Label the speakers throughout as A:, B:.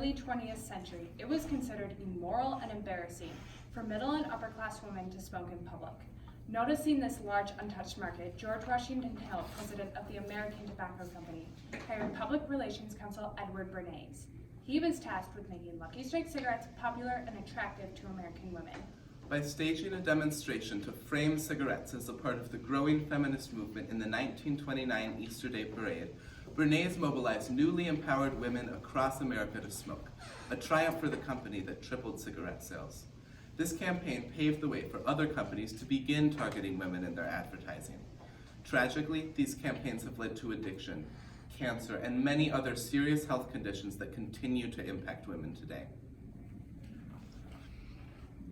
A: early 20th century, it was considered immoral and embarrassing for middle and upper class women to smoke in public. Noticing this large untouched market, George Washington Hill, president of the American Tobacco Company, hired Public Relations Counsel Edward Bernays. He was tasked with making Lucky Strike cigarettes popular and attractive to American women.
B: By staging a demonstration to frame cigarettes as a part of the growing feminist movement in the 1929 Easter Day Parade, Bernays mobilized newly empowered women across America to smoke, a triumph for the company that tripled cigarette sales. This campaign paved the way for other companies to begin targeting women in their advertising. Tragically, these campaigns have led to addiction, cancer, and many other serious health conditions that continue to impact women today.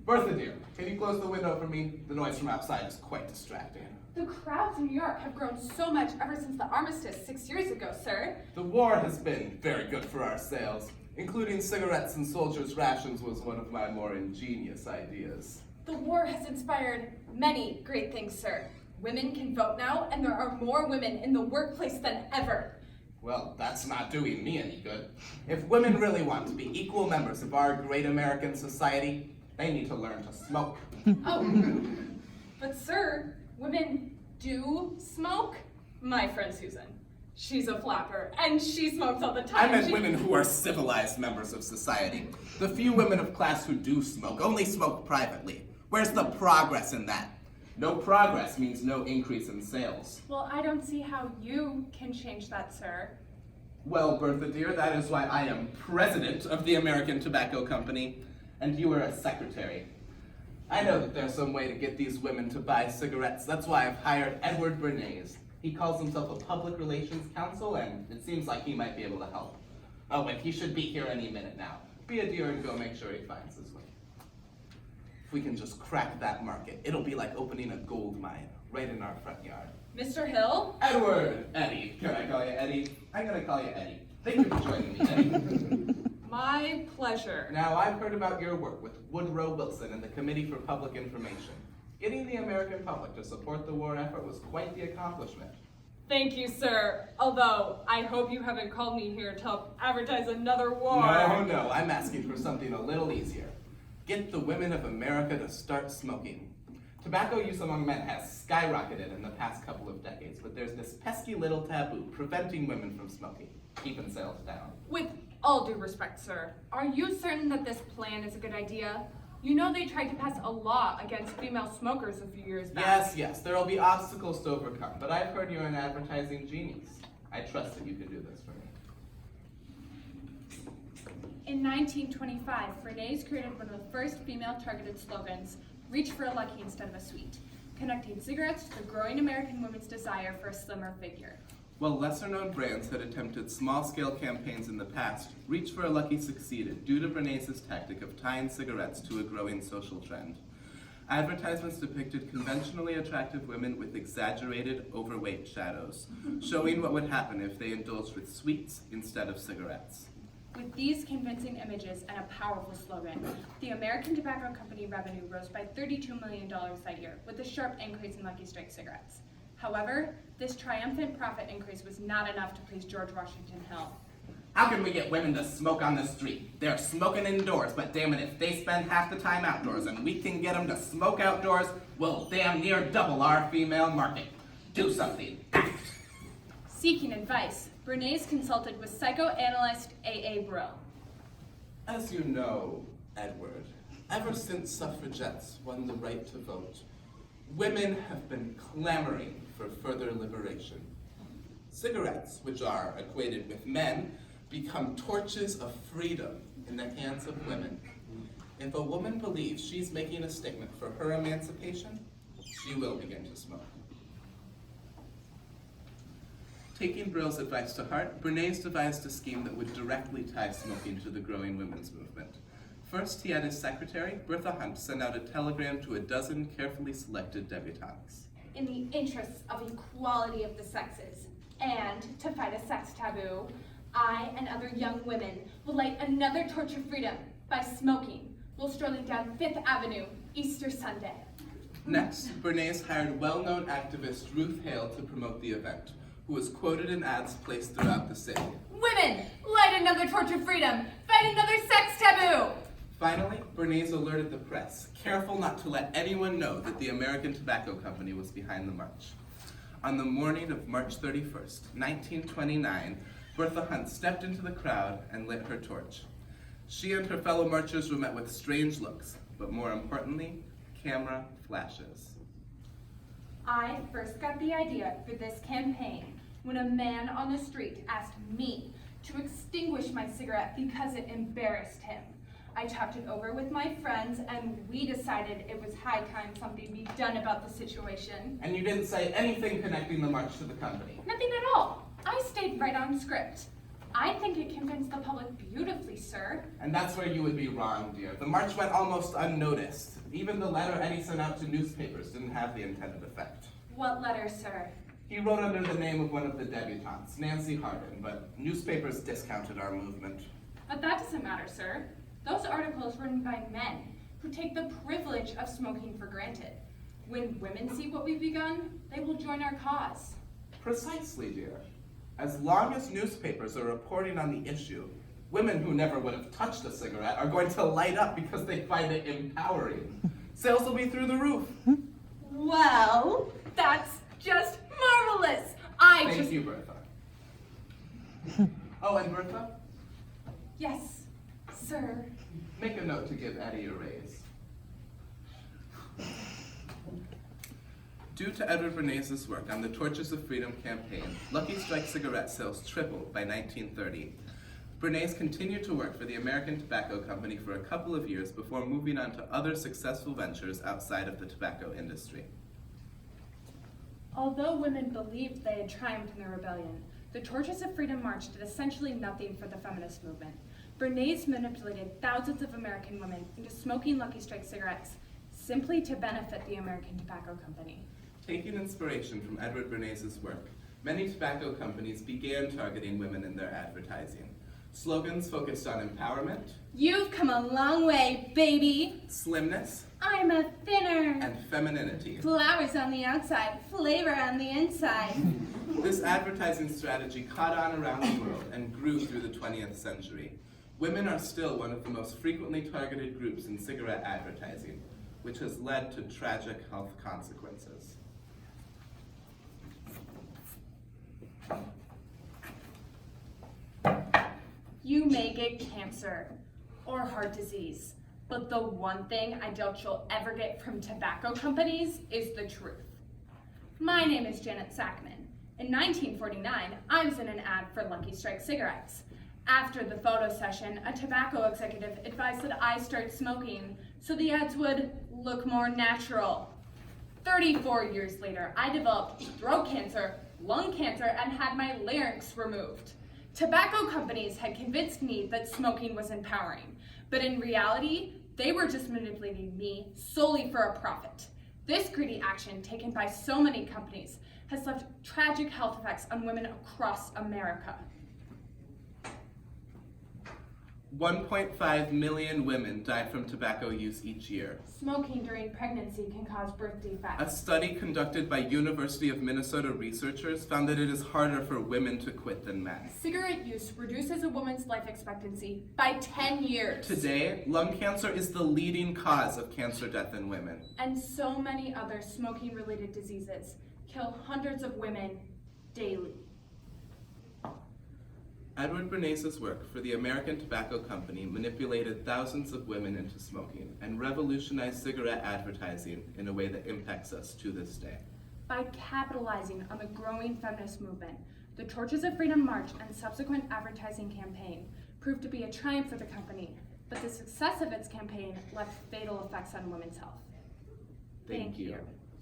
C: Bertha dear, can you close the window for me? The noise from outside is quite distracting.
D: The crowds in New York have grown so much ever since the armistice 6 years ago, sir.
C: The war has been very good for our sales. Including cigarettes and soldiers' rations was one of my more ingenious ideas.
D: The war has inspired many great things, sir. Women can vote now, and there are more women in the workplace than ever.
C: Well, that's not doing me any good. If women really want to be equal members of our great American society, they need to learn to smoke.
D: Oh, but sir, women do smoke? My friend Susan, she's a flapper, and she smokes all the time.
C: I meant women who are civilized members of society. The few women of class who do smoke only smoke privately. Where's the progress in that? No progress means no increase in sales.
A: Well, I don't see how you can change that, sir.
C: Well, Bertha dear, that is why I am president of the American Tobacco Company, and you are a secretary. I know that there's some way to get these women to buy cigarettes. That's why I've hired Edward Bernays. He calls himself a public relations counsel, and it seems like he might be able to help. Oh, and he should be here any minute now. Be a dear and go make sure he finds his way. If we can just crack that market, it'll be like opening a gold mine right in our front yard.
D: Mr. Hill?
C: Edward! Eddie. Can I call you Eddie? I'm gonna call you Eddie. Thank you for joining me, Eddie.
D: My pleasure.
C: Now, I've heard about your work with Woodrow Wilson and the Committee for Public Information. Getting the American public to support the war effort was quite the accomplishment.
D: Thank you, sir. Although, I hope you haven't called me here to help advertise another war.
C: No, I'm asking for something a little easier. Get the women of America to start smoking. Tobacco use among men has skyrocketed in the past couple of decades, but there's this pesky little taboo preventing women from smoking, keeping sales down.
D: With all due respect, sir, are you certain that this plan is a good idea? You know they tried to pass a law against female smokers a few years back.
C: Yes, there will be obstacles to overcome, but I've heard you're an advertising genius. I trust that you can do this for me.
A: In 1925, Bernays created one of the first female-targeted slogans, "Reach for a Lucky instead of a sweet," connecting cigarettes to the growing American women's desire for a slimmer figure.
B: While lesser-known brands had attempted small-scale campaigns in the past, Reach for a Lucky succeeded due to Bernays' tactic of tying cigarettes to a growing social trend. Advertisements depicted conventionally attractive women with exaggerated, overweight shadows, showing what would happen if they indulged with sweets instead of cigarettes.
A: With these convincing images and a powerful slogan, the American Tobacco Company revenue rose by $32 million that year, with a sharp increase in Lucky Strike cigarettes. However, this triumphant profit increase was not enough to please George Washington Hill.
C: How can we get women to smoke on the street? They're smoking indoors, but damn it, if they spend half the time outdoors and we can get them to smoke outdoors, we'll damn near double our female market. Do something. Act.
A: Seeking advice, Bernays consulted with psychoanalyst A.A. Brill.
C: As you know, Edward, ever since suffragettes won the right to vote, women have been clamoring for further liberation. Cigarettes, which are equated with men, become torches of freedom in the hands of women. If a woman believes she's making a statement for her emancipation, she will begin to smoke.
B: Taking Brill's advice to heart, Bernays devised a scheme that would directly tie smoking to the growing women's movement. First, he had his secretary, Bertha Hunt, send out a telegram to a dozen carefully selected debutantes.
D: In the interests of equality of the sexes, and to fight a sex taboo, I and other young women will light another torch of freedom by smoking while strolling down Fifth Avenue Easter Sunday.
B: Next, Bernays hired well-known activist Ruth Hale to promote the event. who was quoted in ads placed throughout the city.
D: Women, light another torch of freedom. Fight another sex taboo.
B: Finally, Bernays alerted the press, careful not to let anyone know that the American Tobacco Company was behind the march. On the morning of March 31st, 1929, Bertha Hunt stepped into the crowd and lit her torch. She and her fellow marchers were met with strange looks, but more importantly, camera flashes.
D: I first got the idea for this campaign when a man on the street asked me to extinguish my cigarette because it embarrassed him. I talked it over with my friends and we decided it was high time something be done about the situation.
C: And you didn't say anything connecting the march to the company.
D: Nothing at all. I stayed right on script. I think it convinced the public beautifully, sir.
C: And that's where you would be wrong, dear. The march went almost unnoticed. Even the letter Eddie sent out to newspapers didn't have the intended effect.
D: What letter, sir?
C: He wrote under the name of one of the debutantes, Nancy Hardin, but newspapers discounted our movement.
A: But that doesn't matter, sir. Those articles written by men who take the privilege of smoking for granted. When women see what we've begun, they will join our cause.
C: Precisely, dear. As long as newspapers are reporting on the issue, women who never would have touched a cigarette are going to light up because they find it empowering. Sales will be through the roof.
D: Well, that's just marvelous.
C: Thank you, Bertha. Oh, and Bertha,
D: Yes, sir.
C: make a note to give Eddie a raise.
B: Due to Edward Bernays' work on the Torches of Freedom campaign, Lucky Strike cigarette sales tripled by 1930. Bernays continued to work for the American Tobacco Company for a couple of years before moving on to other successful ventures outside of the tobacco industry.
A: Although women believed they had triumphed in their rebellion, the Torches of Freedom March did essentially nothing for the feminist movement. Bernays manipulated thousands of American women into smoking Lucky Strike cigarettes simply to benefit the American Tobacco Company.
B: Taking inspiration from Edward Bernays' work, many tobacco companies began targeting women in their advertising. Slogans focused on empowerment,
D: You've come a long way, baby.
B: slimness,
D: I'm a thinner.
B: and femininity.
D: Flowers on the outside, flavor on the inside.
B: This advertising strategy caught on around the world and grew through the 20th century. Women are still one of the most frequently targeted groups in cigarette advertising, which has led to tragic health consequences.
A: You may get cancer or heart disease, but the one thing I doubt you'll ever get from tobacco companies is the truth. My name is Janet Sackman. In 1949, I was in an ad for Lucky Strike cigarettes. After the photo session, a tobacco executive advised that I start smoking so the ads would look more natural. 34 years later, I developed throat cancer, lung cancer, and had my larynx removed. Tobacco companies had convinced me that smoking was empowering, but in reality, they were just manipulating me solely for a profit. This greedy action taken by so many companies has left tragic health effects on women across America.
B: 1.5 million women die from tobacco use each year.
A: Smoking during pregnancy can cause birth
B: A
A: defects.
B: study conducted by University of Minnesota researchers found that it is harder for women to quit than men.
A: Cigarette use reduces a woman's life expectancy by 10 years.
B: Today, lung cancer is the leading cause of cancer death in women.
A: And so many other smoking-related diseases kill hundreds of women daily.
B: Edward Bernays' work for the American Tobacco Company manipulated thousands of women into smoking and revolutionized cigarette advertising in a way that impacts us to this day.
A: By capitalizing on the growing feminist movement, the Torches of Freedom March and subsequent advertising campaign proved to be a triumph for the company, but the success of its campaign left fatal effects on women's health.
B: Thank you.